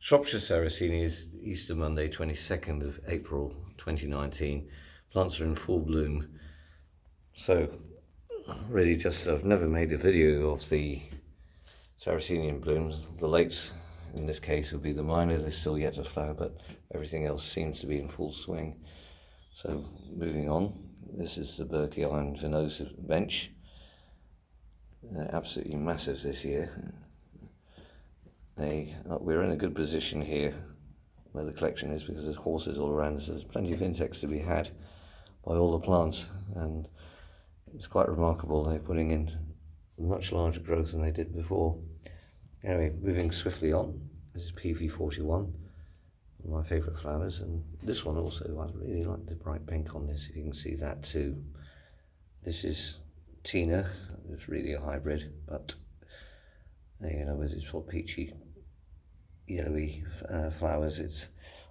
Shropshire Sarracenia is Easter Monday, 22nd of April 2019. Plants are in full bloom. So really just, I've never made a video of the Sarracenian blooms. The lates in this case would be the minors, they're still yet to flower, but everything else seems to be in full swing. So moving on, this is the Berkey Iron Venosa bench. They're absolutely massive this year. We're in a good position here where the collection is because there's horses all around, so there's plenty of insects to be had by all the plants, and it's quite remarkable. They're putting in much larger growth than they did before. Anyway, moving swiftly on, this is PV41, one of my favourite flowers, and this one also, I really like the bright pink on this, if you can see that too. This is Tina, it's really a hybrid, but you know, it's for peachy, yellowy flowers. It's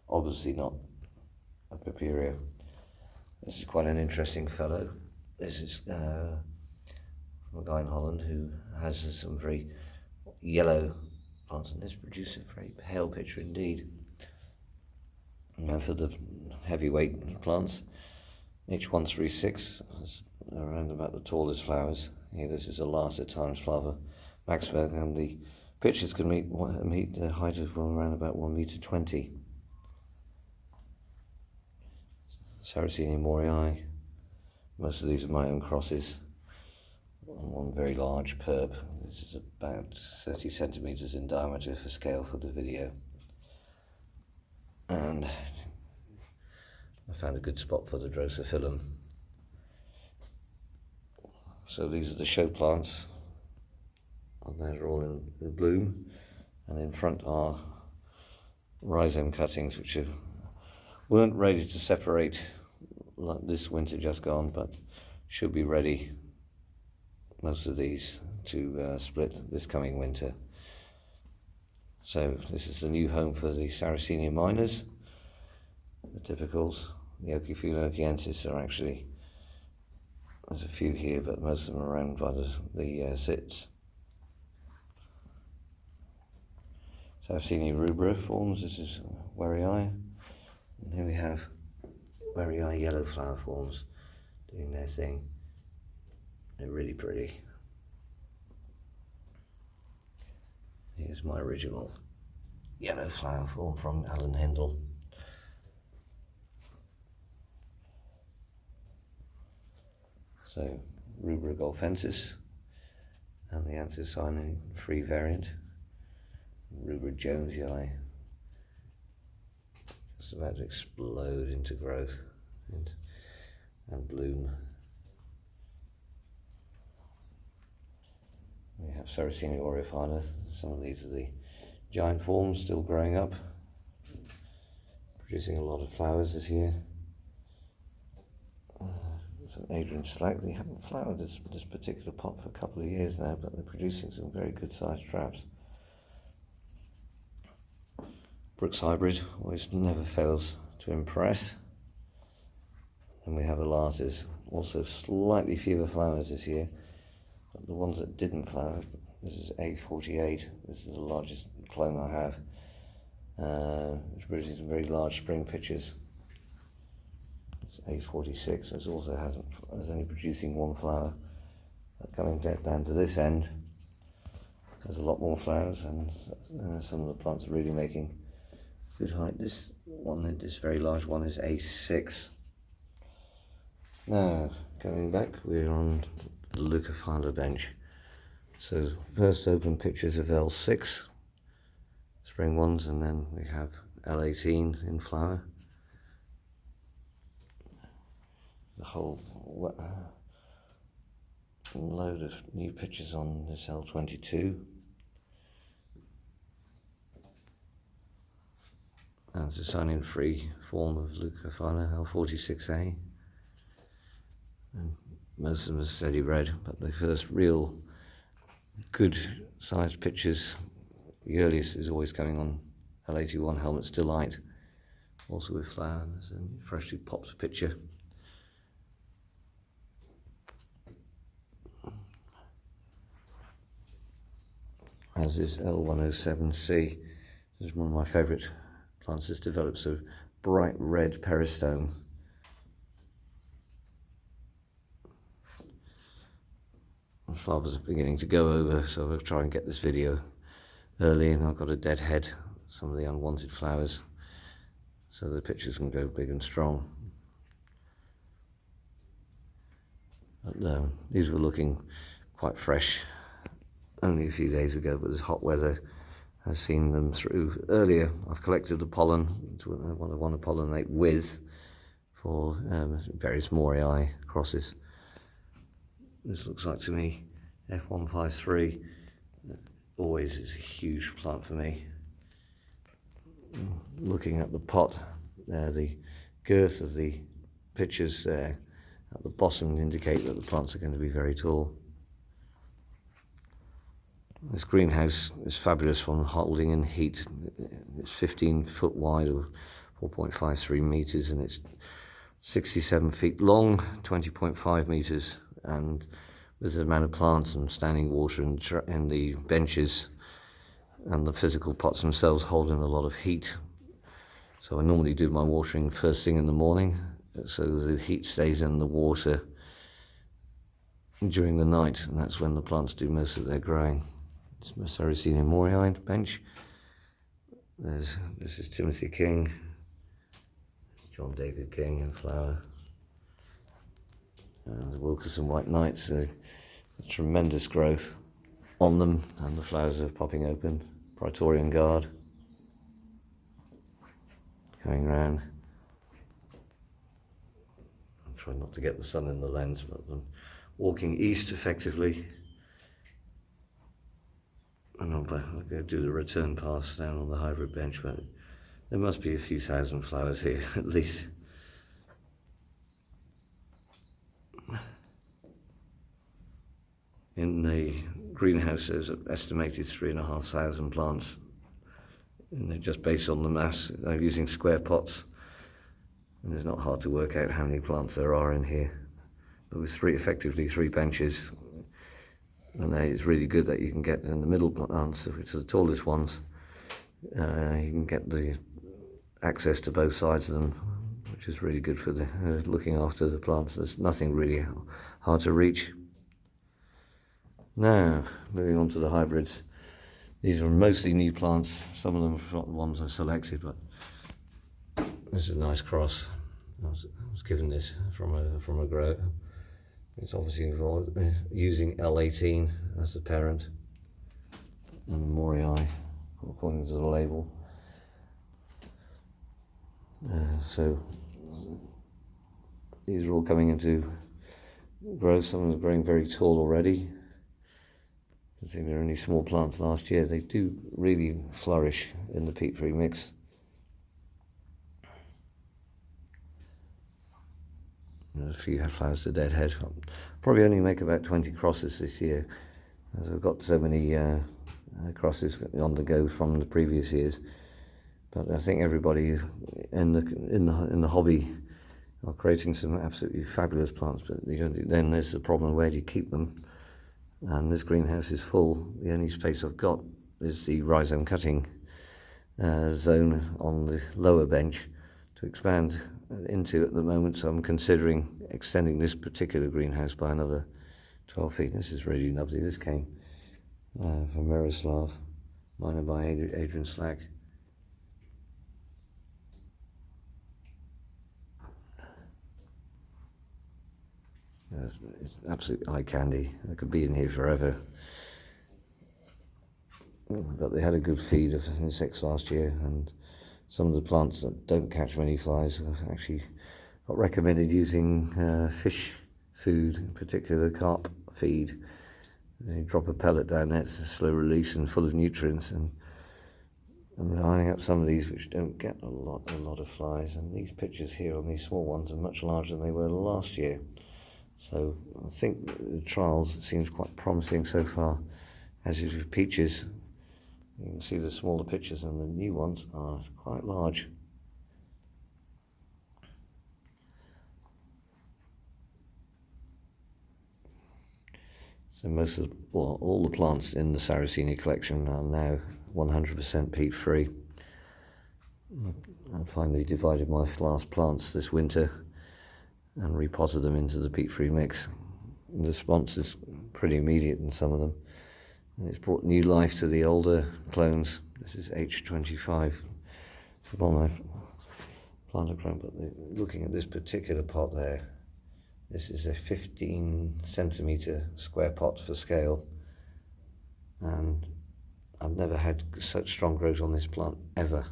obviously not a Paperia. This is quite an interesting fellow. This is from a guy in Holland who has some very yellow plants, and this produces a very pale picture indeed. Now for the heavyweight plants, H136 is around about the tallest flowers. Here, this is a Lata times Flava Maxberg, and the pitches can meet the height of around about 1.20 meters. Sarracenia morii. Most of these are my own crosses. One very large perp. This is about 30 centimeters in diameter for scale for the video. And I found a good spot for the Drosophilum. So these are the show plants. And they're all in bloom, and in front are rhizome cuttings which weren't ready to separate like this winter just gone, but should be ready, most of these, to split this coming winter. So this is the new home for the Sarracenia minors. The typicals, the Ophiophyllum ochiensis, are actually, there's a few here, but most of them are around by the sits. Sarracenia rubra forms, this is Warrii, and here we have Warrii yellow flower forms doing their thing. They're really pretty. Here's my original yellow flower form from Alan Hendel. So rubra golfensis and the Anthocyanin free variant. Rubra jonesii, just about to explode into growth and bloom. We have Sarracenia aureophila. Some of these are the giant forms still growing up, producing a lot of flowers this year. Some Adrian Slack. They haven't flowered this particular pot for a couple of years now, but they're producing some very good sized traps. Brooks hybrid always never fails to impress. And we have Alatas, also slightly fewer flowers this year, but the ones that didn't flower, this is A48, this is the largest clone I have. It's producing some very large spring pitches. It's A46, it also has only producing one flower. Coming down to this end, there's a lot more flowers, and some of the plants are really making good height. This one, this very large one, is A6. Now, coming back, we're on the Leucophylla bench. So first open pictures of L6, spring ones, and then we have L18 in flower. The whole load of new pictures on this L22. And it's a sign-in-free form of Leucophylla, L46A. And most of them are steady red, but the first real good sized pictures, the earliest is always coming on L81 Helmet's Delight, also with flower. There's a freshly popped picture. As is L107C. This is one of my favourite plants. This develops a bright red peristome. The flowers are beginning to go over, so I'll try and get this video early, and I've got a dead head, some of the unwanted flowers, so the pictures can go big and strong. But, these were looking quite fresh only a few days ago, but this hot weather has seen them through. Earlier I've collected the pollen, what I want to pollinate with, for various Morii crosses. This looks like, to me, F153 always is a huge plant for me. Looking at the pot there, the girth of the pitchers there at the bottom indicate that the plants are going to be very tall. This greenhouse is fabulous from holding in heat. It's 15 foot wide, or 4.53 meters, and it's 67 feet long, 20.5 meters, and with the amount of plants and standing water and the benches and the physical pots themselves holding a lot of heat. So I normally do my watering first thing in the morning, so the heat stays in the water during the night, and that's when the plants do most of their growing. It's my Sarracenia Morii bench. This is Timothy King, John David King in flower, and the Wilkerson White Knights. A tremendous growth on them, and the flowers are popping open. Praetorian Guard going round. I'm trying not to get the sun in the lens, but I'm walking east effectively. And I'll go do the return pass down on the hybrid bench, but there must be a few thousand flowers here at least. In the greenhouse there's an estimated 3,500 plants, and they're just based on the mass. I'm using square pots, and it's not hard to work out how many plants there are in here. But with effectively three benches, and it's really good that you can get in the middle plants, which are the tallest ones, you can get the access to both sides of them, which is really good for the looking after the plants. There's nothing really hard to reach. Now, moving on to the hybrids. These are mostly new plants. Some of them are not the ones I selected, but this is a nice cross. I was given this from a grower. It's obviously involved using L18 as the parent, and the Morii according to the label. So these are all coming into growth. Some of them are growing very tall already. Considering they're only small plants last year, they do really flourish in the peat-free mix. There's a few flowers to deadhead. I'll probably only make about 20 crosses this year, as I've got so many crosses on the go from the previous years. But I think everybody in the hobby are creating some absolutely fabulous plants. But then there's the problem: where do you keep them? And this greenhouse is full. The only space I've got is the rhizome cutting zone on the lower bench to expand into at the moment, so I'm considering extending this particular greenhouse by another 12 feet. This is really lovely. This came from Miroslav, minor by Adrian Slack. It's absolute eye candy. I could be in here forever. But they had a good feed of insects last year, and some of the plants that don't catch many flies have actually got recommended using fish food, in particular carp feed. You drop a pellet down there, it's a slow release and full of nutrients, and I'm lining up some of these which don't get a lot of flies, and these pictures here on these small ones are much larger than they were last year. So I think the trials seems quite promising so far. As is with peaches, you can see the smaller pictures, and the new ones are quite large. So most of all the plants in the Sarracenia collection are now 100% peat free. I finally divided my last plants this winter and repotted them into the peat-free mix. And the response is pretty immediate in some of them. And it's brought new life to the older clones. This is H25. It's the one I've planted ground, but looking at this particular pot there, this is a 15 centimetre square pot for scale. And I've never had such strong growth on this plant ever.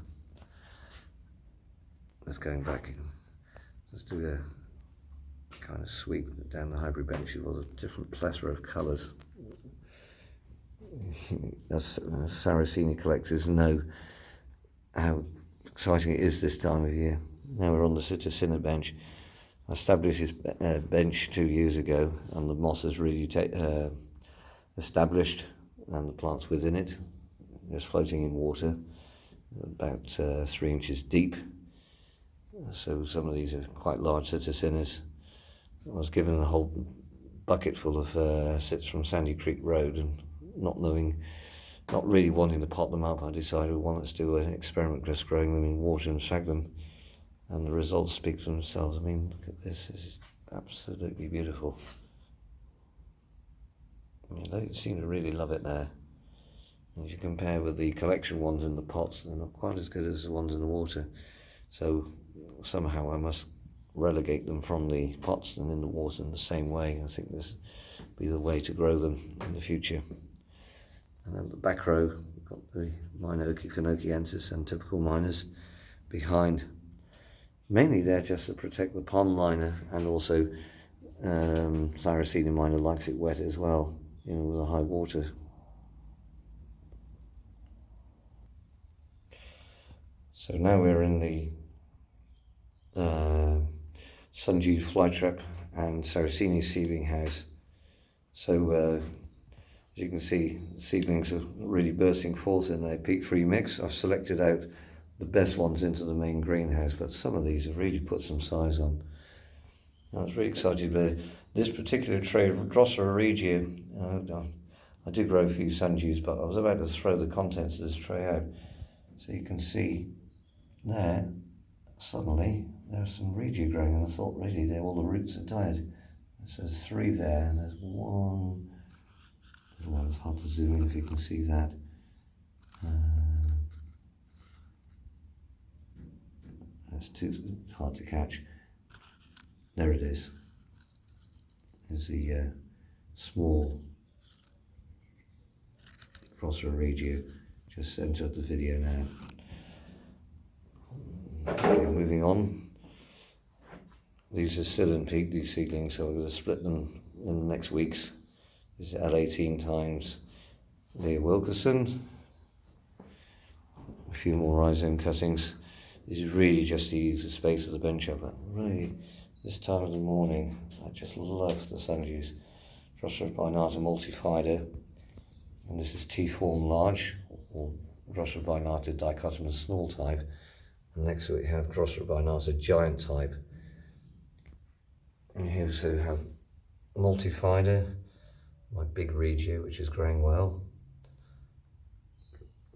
Let's going back. Let's do a kind of sweep down the hybrid bench with all the different plethora of colours. As Sarracenia collectors know how exciting it is this time of year. Now we're on the Sarracenia bench. I established this bench 2 years ago, and the moss is really established, and the plants within it, just floating in water, about 3 inches deep. So some of these are quite large Sarracenias. I was given a whole bucket full of sits from Sandy Creek Road, and not really wanting to pot them up, I decided let's do an experiment just growing them in water and sphagnum, and the results speak for themselves. I mean, look at this. This is absolutely beautiful. I mean, they seem to really love it there. And if you compare with the collection ones in the pots, they're not quite as good as the ones in the water. So somehow I must relegate them from the pots and in the water in the same way. I think this will be the way to grow them in the future. And then the back row, we've got the minor Echinocchiensis and typical minors behind. Mainly there just to protect the pond liner, and also Sarracenia minor likes it wet as well, with the high water. So now we're in the Sundew flytrap and Sarracenia seedling house. So as you can see, the seedlings are really bursting forth in their peat-free mix. I've selected out the best ones into the main greenhouse, but some of these have really put some size on. I was really excited about this particular tray of Drosera regia. I do grow a few sundews, but I was about to throw the contents of this tray out. So you can see there, suddenly there's some regia growing, and I thought really all the roots are dead. So there's 3 there, and there's 1. Well, it's hard to zoom in if you can see that. That's too hard to catch. There it is. There's the small Drosera regia. Just entered the video now. Okay, moving on. These are still in peat, these seedlings, so we're going to split them in the next weeks. This is L18 times near Wilkerson. A few more rhizome cuttings. This is really just to use the space of the bench up. But really, this time of the morning, I just love the sundews. Drosera binata multifider, and this is T-form large, or Drosera binata dichotomous small type. And next to it, we have Drosera binata giant type. And here we also have multifider, my big regia, which is growing well.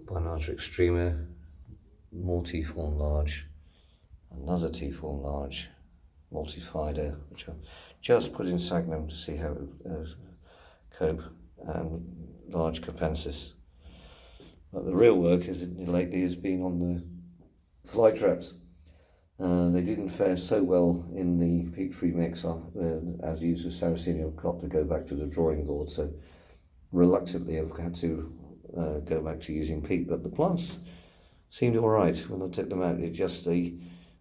Binata extrema, more T-form large, another T-form large, multifider, which I've just put in sphagnum to see how it cope, and large capensis. But the real work lately has been on the fly traps. They didn't fare so well in the peat-free mix as used with Sarracenia. I've got to go back to the drawing board, so reluctantly I've had to go back to using peat, but the plants seemed all right when I took them out. They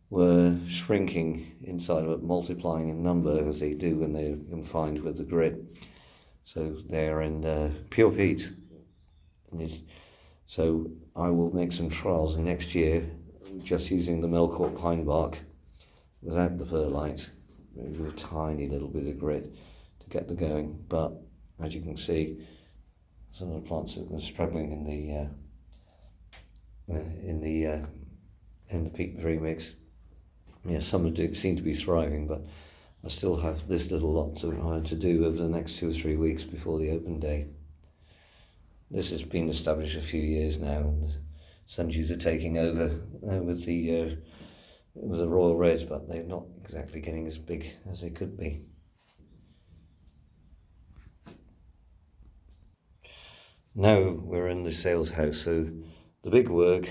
were shrinking inside of it, multiplying in number as they do when they're confined with the grit. So they're in pure peat. So I will make some trials next year just using the Melcourt pine bark without the perlite, with a tiny little bit of grit to get them going. But as you can see, some of the plants have been struggling in the peat-free mix. Yeah, some seem to be thriving, but I still have this little lot to do over the next 2 or 3 weeks before the open day. This has been established a few years now, and sundews are taking over with the royal reds, but they're not exactly getting as big as they could be. Now we're in the sales house, so the big work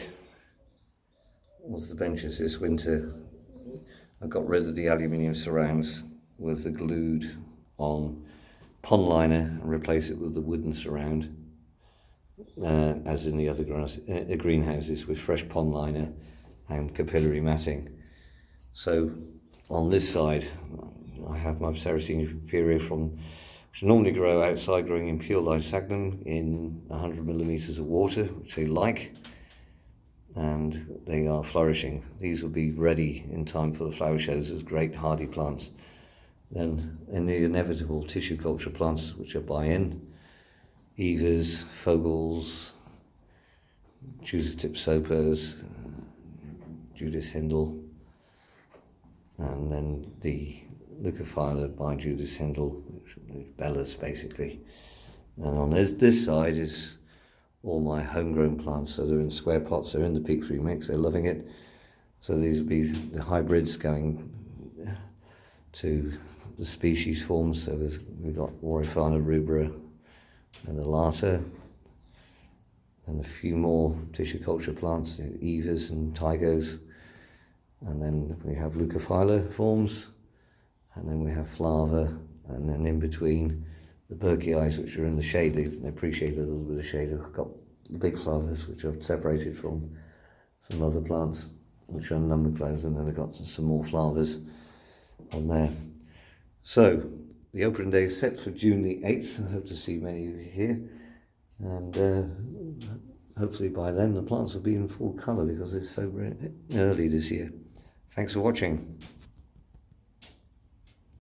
was the benches this winter. I got rid of the aluminium surrounds with the glued on pond liner and replace it with the wooden surround, as in the other greenhouses, with fresh pond liner and capillary matting. So on this side I have my Sarracenia superior which normally grow outside, growing in pure lysagnum in 100 millimeters of water, which they like, and they are flourishing. These will be ready in time for the flower shows as great hardy plants. Then in the inevitable tissue culture plants, which are buy-in, Evas, Fogels, Judith Tipsopers, Judith Hindle, and then the Leucophylla by Judith Hindle, which is Bellas basically. And on this side is all my homegrown plants, so they're in square pots, they're in the peat free mix, they're loving it. So these will be the hybrids going to the species forms. So we've got Orifana rubra and Alata, and a few more tissue culture plants, the Evas and Tigos, and then we have Leucophylla forms, and then we have Flava, and then in between the Berkeis, which are in the shade. They appreciate a little bit of shade. I've got big flowers which I've separated from some other plants which are number clothes, and then I've got some more flowers on there. So the opening day is set for June the 8th. I hope to see many of you here, and hopefully by then the plants will be in full colour because it's so early this year. Thanks for watching.